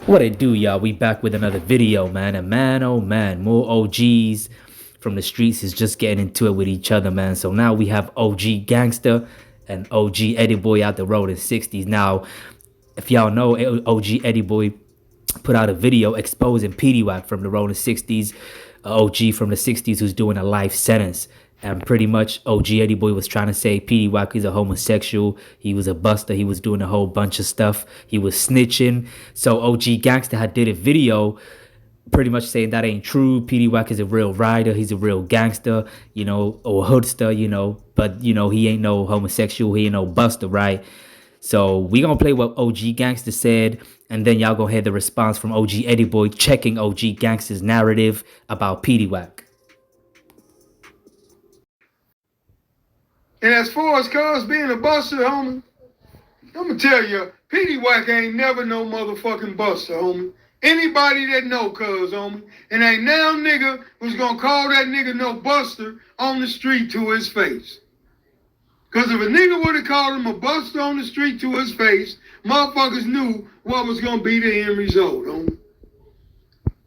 What it do, y'all? We back with another video, man. And man, oh man, more OGs from the streets is just getting into it with each other, man. So now we have OG Gangster and OG Eddie Boy out the road in 60s. Now, if y'all know, OG Eddie Boy put out a video exposing Peedie from the Rolling 60s, OG from the 60s who's doing a life sentence. And pretty much OG Eddie Boy was trying to say Peedie is a homosexual. He was a buster. He was doing a whole bunch of stuff. He was snitching. So OG Gangster had did a video pretty much saying that ain't true. Peedie is a real rider. He's a real gangster, you know, or hoodster, you know. But, you know, he ain't no homosexual. He ain't no buster, right? So we gonna play what OG Gangster said, and then y'all gonna hear the response from OG Eddie Boy checking OG Gangster's narrative about Peedie. And as far as cuz being a buster, homie, I'm gonna tell you, Peedie ain't never no motherfucking buster, homie. Anybody that know cuz, homie, and ain't now nigga who's gonna call that nigga no buster on the street to his face. Cause if a nigga would've called him a buster on the street to his face, motherfuckers knew what was gonna be the end result, homie.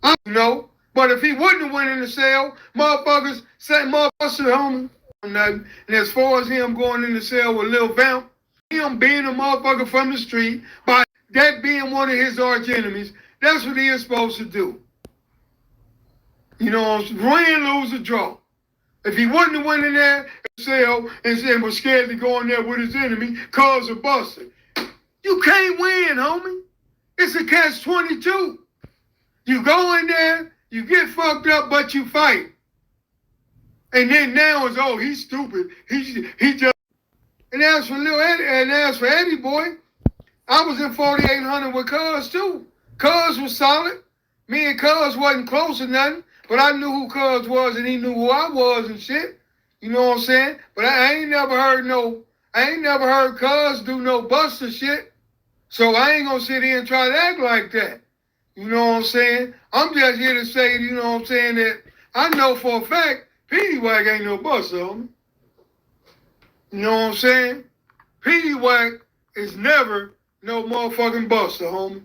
I don't know, but if he wouldn't have went in the cell, motherfuckers say buster, homie. Nothing. And as far as him going in the cell with Lil Vamp, him being a motherfucker from the street, by that being one of his arch enemies, that's what he is supposed to do. You know, win, lose, or draw. If he wouldn't have went in there cell and was scared to go in there with his enemy, cause a buster, you can't win, homie. It's a catch-22. You go in there, you get fucked up, but you fight. And then now it's, oh, he's stupid. He just. And as for Lil Eddie, and as for Eddie Boy, I was in 4800 with Cuz too. Cuz was solid. Me and Cuz wasn't close or nothing, but I knew who Cuz was and he knew who I was and shit. You know what I'm saying? But I ain't never heard Cuz do no buster shit. So I ain't gonna sit here and try to act like that. You know what I'm saying? I'm just here to say, you know what I'm saying, that I know for a fact Peedie ain't no buster, homie. You know what I'm saying? Peedie is never no motherfucking buster, homie.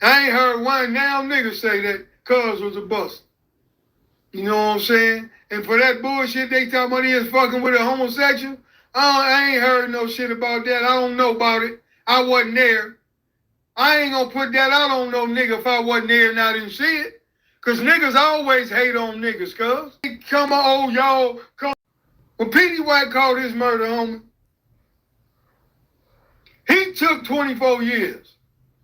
I ain't heard one damn nigga say that Cuz was a buster. You know what I'm saying? And for that bullshit they talking about he is fucking with a homosexual, I ain't heard no shit about that. I don't know about it. I wasn't there. I ain't gonna put that out on no nigga if I wasn't there and I didn't see it. Cause niggas always hate on niggas, cuz. Come on, oh, y'all, come. When Peedie called his murder, homie, he took 24 years.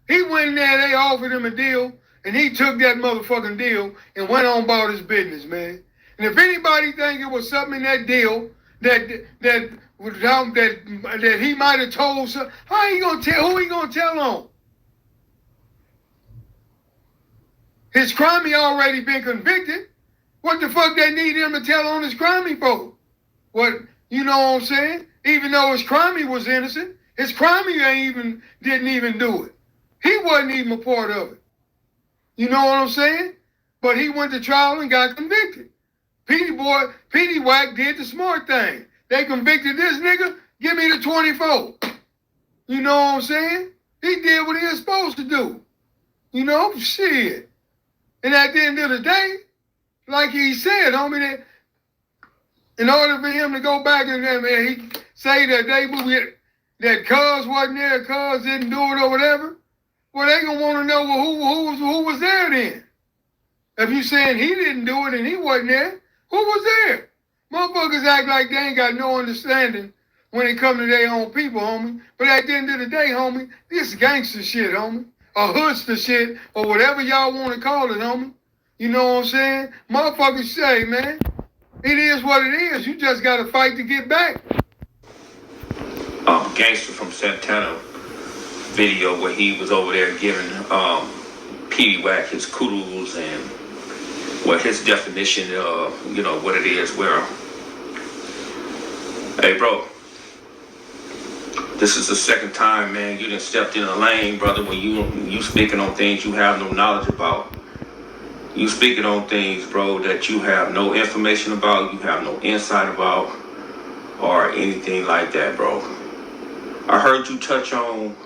He went in there, they offered him a deal, and he took that motherfucking deal and went on about his business, man. And if anybody think it was something in that deal that he might have told some, how he gonna tell, who he gonna tell on? His crime, he already been convicted. What the fuck they need him to tell on his crime for? What, you know what I'm saying? Even though his crime he was innocent, his crime he didn't even do it. He wasn't even a part of it. You know what I'm saying? But he went to trial and got convicted. Peedie did the smart thing. They convicted this nigga, give me the 24. You know what I'm saying? He did what he was supposed to do. You know, shit. And at the end of the day, like he said, homie, that in order for him to go back and he say that that Cuz wasn't there, Cuz didn't do it or whatever, well, they gonna want to know, well, who was there then? If you saying he didn't do it and he wasn't there, who was there? Motherfuckers act like they ain't got no understanding when it come to their own people, homie. But at the end of the day, homie, this gangster shit, homie. Or hoodster shit, or whatever y'all want to call it, homie. You know what I'm saying? Motherfuckers say, man, it is what it is. You just got to fight to get back. Gangster from Santana video where he was over there giving Peedie his kudos and what his definition of, you know, what it is, where, hey, bro, this is the second time, man, you done stepped in a lane, brother, when you speaking on things you have no knowledge about. You speaking on things, bro, that you have no information about, you have no insight about, or anything like that, bro. I heard you touch on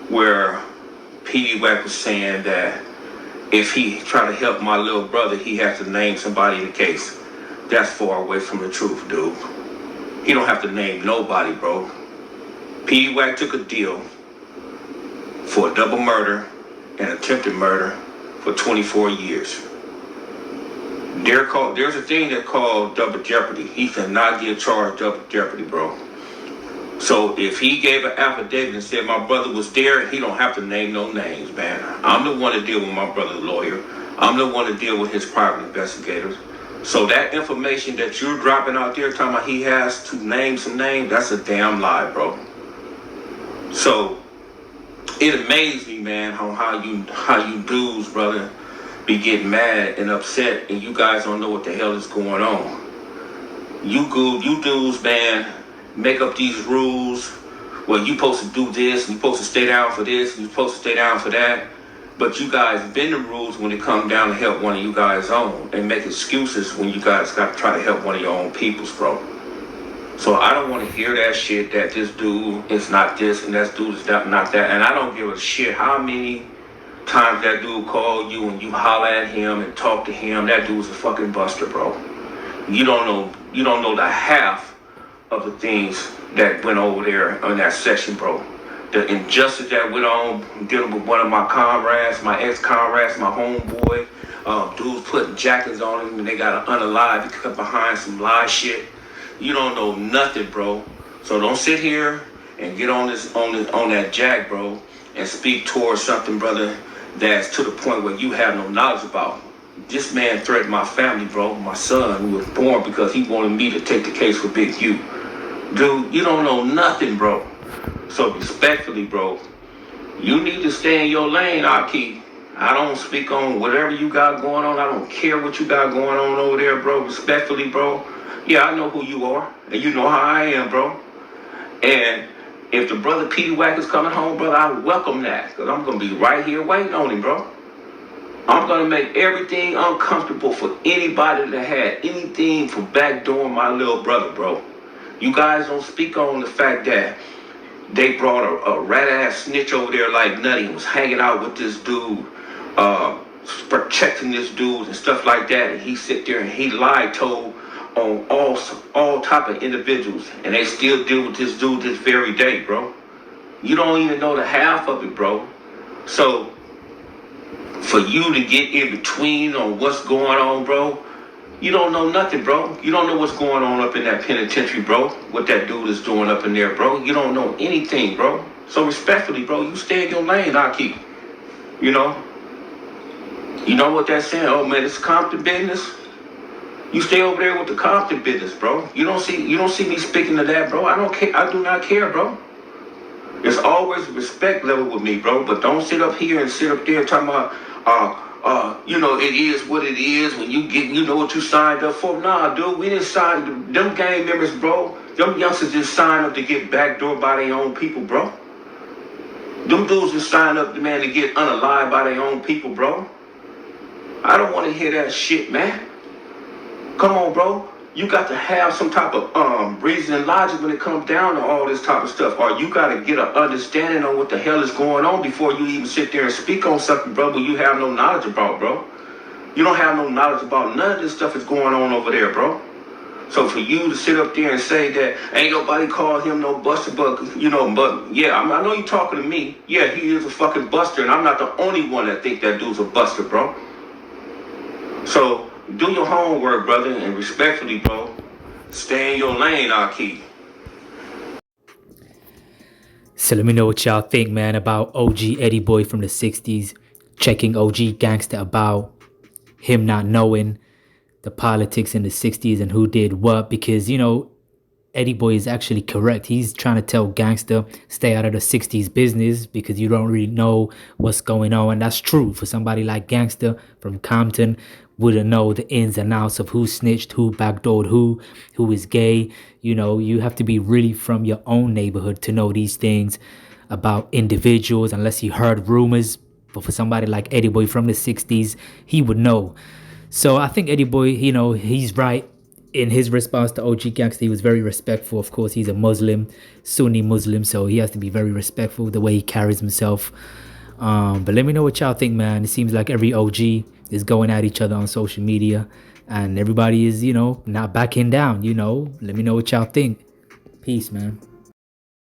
where Peedie Wack was saying that if he tried to help my little brother, he has to name somebody in the case. That's far away from the truth, dude. He don't have to name nobody, bro. Peedie Wack took a deal for a double murder and attempted murder for 24 years. There's a thing that's called double jeopardy. He cannot get charged double jeopardy, bro. So if he gave an affidavit and said my brother was there, he don't have to name no names, man. I'm the one to deal with my brother's lawyer. I'm the one to deal with his private investigators. So that information that you're dropping out there talking about he has to name some names, that's a damn lie, bro. So it amazed me, man, how you dudes, brother, be getting mad and upset and you guys don't know what the hell is going on. You dudes, man, make up these rules. Well, you supposed to do this, and you supposed to stay down for this, and you supposed to stay down for that. But you guys bend the rules when it comes down to help one of you guys' own, and make excuses when you guys got to try to help one of your own peoples, bro. So I don't want to hear that shit that this dude is not this and that dude is not that. And I don't give a shit how many times that dude called you and you holler at him and talk to him. That dude's a fucking buster, bro. You don't know the half of the things that went over there in that section, bro. The injustice that went on dealing with one of my comrades, my ex-comrades, my homeboy. Dudes putting jackets on him and they got to unalive because behind some lie shit. You don't know nothing, bro. So don't sit here and get on that jack, bro, and speak towards something, brother, that's to the point where you have no knowledge about. This man threatened my family, bro, my son, who was born because he wanted me to take the case for Big U. Dude, you don't know nothing, bro. So respectfully, bro, you need to stay in your lane, Aki. I don't speak on whatever you got going on. I don't care what you got going on over there, bro. Respectfully, bro. Yeah, I know who you are, and you know how I am, bro. And if the brother Peedie Wack is coming home, brother, I welcome that, because I'm going to be right here waiting on him, bro. I'm going to make everything uncomfortable for anybody that had anything for backdooring my little brother, bro. You guys don't speak on the fact that they brought a rat-ass snitch over there like Nutty and was hanging out with this dude, protecting this dude and stuff like that. And he sit there and he lied, told on all type of individuals, and they still deal with this dude this very day, bro. You don't even know the half of it, bro. So for you to get in between on what's going on, bro, you don't know nothing, bro. You don't know what's going on up in that penitentiary, bro. What that dude is doing up in there, bro. You don't know anything, bro. So respectfully, bro, you stay in your lane, Aki. You know what they're saying? Oh man, it's Compton business. You stay over there with the Compton business, bro. You don't see me speaking to that, bro. I don't care. I do not care, bro. There's always a respect level with me, bro. But don't sit up here and sit up there talking about, it is what it is when you know what you signed up for. Nah, dude, we didn't sign them gang members, bro. Them youngsters just signed up to get backdoored by their own people, bro. Them dudes just signed up, man, to get unalived by their own people, bro. I don't want to hear that shit, man. Come on, bro. You got to have some type of reason and logic when it comes down to all this type of stuff. Or you got to get an understanding on what the hell is going on before you even sit there and speak on something, bro, but you have no knowledge about, bro. You don't have no knowledge about none of this stuff that's going on over there, bro. So for you to sit up there and say that ain't nobody called him no buster, but yeah, I know you talking to me. Yeah, he is a fucking buster, and I'm not the only one that think that dude's a buster, bro. So do your homework, brother, and respectfully, bro, stay in your lane, Aki. So let me know what y'all think, man, about OG Eddie Boy from the 60s checking OG Gangsta about him not knowing the politics in the 60s and who did what, because, Eddie Boy is actually correct. He's trying to tell Gangsta, stay out of the 60s business because you don't really know what's going on. And that's true. For somebody like Gangsta from Compton, wouldn't know the ins and outs of who snitched, who backdoored who is gay. You have to be really from your own neighborhood to know these things about individuals, unless you heard rumors. But for somebody like Eddie Boy from the 60s, he would know. So I think Eddie Boy, he's right. In his response to OG Gangsta, he was very respectful. Of course, he's a Muslim, Sunni Muslim, so he has to be very respectful the way he carries himself. But let me know what y'all think, man. It seems like every OG is going at each other on social media, and everybody is, you know, not backing down, you know. Let me know what y'all think. Peace, man.